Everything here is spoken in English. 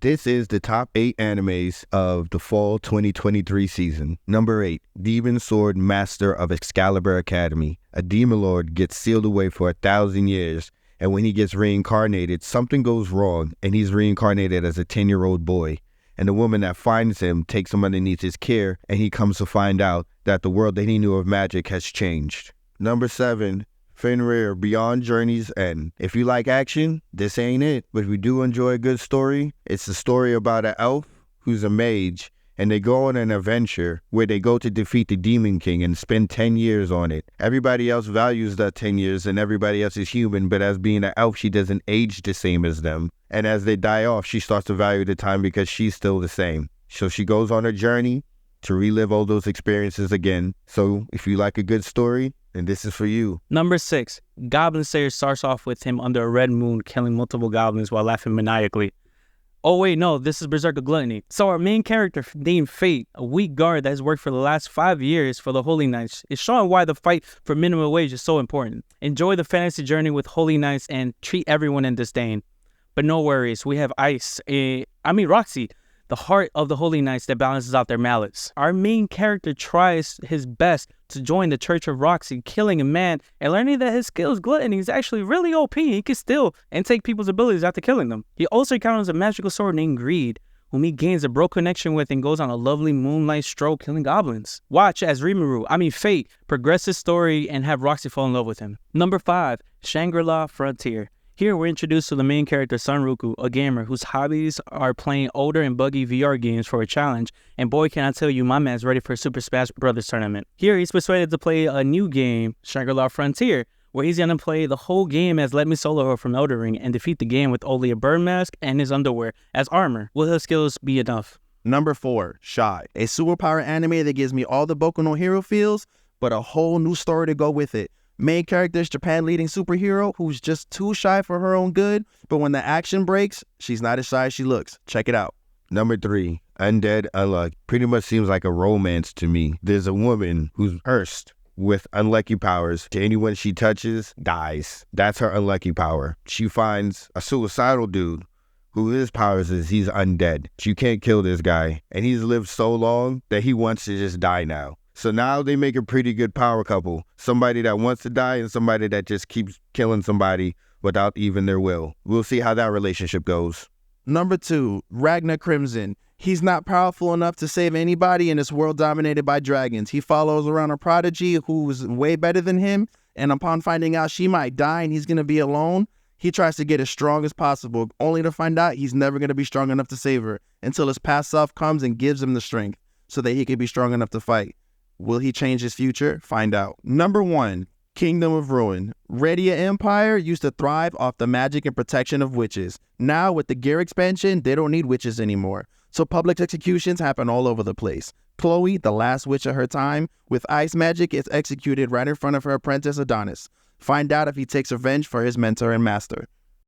This is the top 8 animes of the fall 2023 season. Number 8, Demon Sword Master of Excalibur Academy. A demon lord gets sealed away for 1,000 years, and when he gets reincarnated, something goes wrong, and he's reincarnated as a 10-year-old boy. And the woman that finds him takes him underneath his care, and he comes to find out that the world that he knew of magic has changed. Number 7, Fenrir Beyond Journey's End. If you like action, this ain't it. But if you do enjoy a good story, it's a story about an elf who's a mage, and they go on an adventure where they go to defeat the Demon King and spend 10 years on it. Everybody else values that 10 years, and everybody else is human, but as being an elf, she doesn't age the same as them. And as they die off, she starts to value the time because she's still the same. So she goes on her journey to relive all those experiences again. So if you like a good story, then this is for you. Number 6, Goblin Slayer starts off with him under a red moon killing multiple goblins while laughing maniacally. Oh wait, no, this is Berserker Gluttony. So our main character named Fate, a weak guard that has worked for the last 5 years for the Holy Knights, is showing why the fight for minimum wage is so important. Enjoy the fantasy journey with Holy Knights and treat everyone in disdain. But no worries, we have Roxy, the heart of the Holy Knights that balances out their malice. Our main character tries his best to join the Church of Roxy, killing a man and learning that his skills Gluttony is actually really OP. He can steal and take people's abilities after killing them. He also encounters a magical sword named Greed, whom he gains a bro connection with and goes on a lovely moonlight stroll killing goblins. Watch as Fate, progress his story and have Roxy fall in love with him. Number 5, Shangri-La Frontier. Here we're introduced to the main character Sunruku, a gamer whose hobbies are playing older and buggy VR games for a challenge, and boy can I tell you my man's ready for a Super Smash Bros. Tournament. Here he's persuaded to play a new game, Shangri-La Frontier, where he's gonna play the whole game as Let Me Solo Her from Elden Ring and defeat the game with only a bird mask and his underwear as armor. Will his skills be enough? Number 4, Shy, a superpower anime that gives me all the Boku no Hero feels, but a whole new story to go with it. Main character is Japan leading superhero who's just too shy for her own good, but when the action breaks, she's not as shy as she looks. Check it out. Number 3, Undead Unluck. Pretty much seems like a romance to me. There's a woman who's cursed with unlucky powers. To anyone she touches, dies. That's her unlucky power. She finds a suicidal dude who his powers is he's undead. You can't kill this guy. And he's lived so long that he wants to just die now. So now they make a pretty good power couple. Somebody that wants to die and somebody that just keeps killing somebody without even their will. We'll see how that relationship goes. Number 2, Ragnar Crimson. He's not powerful enough to save anybody in this world dominated by dragons. He follows around a prodigy who's way better than him, and upon finding out she might die and he's going to be alone, he tries to get as strong as possible, only to find out he's never going to be strong enough to save her until his past self comes and gives him the strength so that he can be strong enough to fight. Will he change his future? Find out. Number 1, Kingdom of Ruin. Radia Empire used to thrive off the magic and protection of witches. Now, with the gear expansion, they don't need witches anymore. So public executions happen all over the place. Chloe, the last witch of her time, with ice magic, is executed right in front of her apprentice Adonis. Find out if he takes revenge for his mentor and master.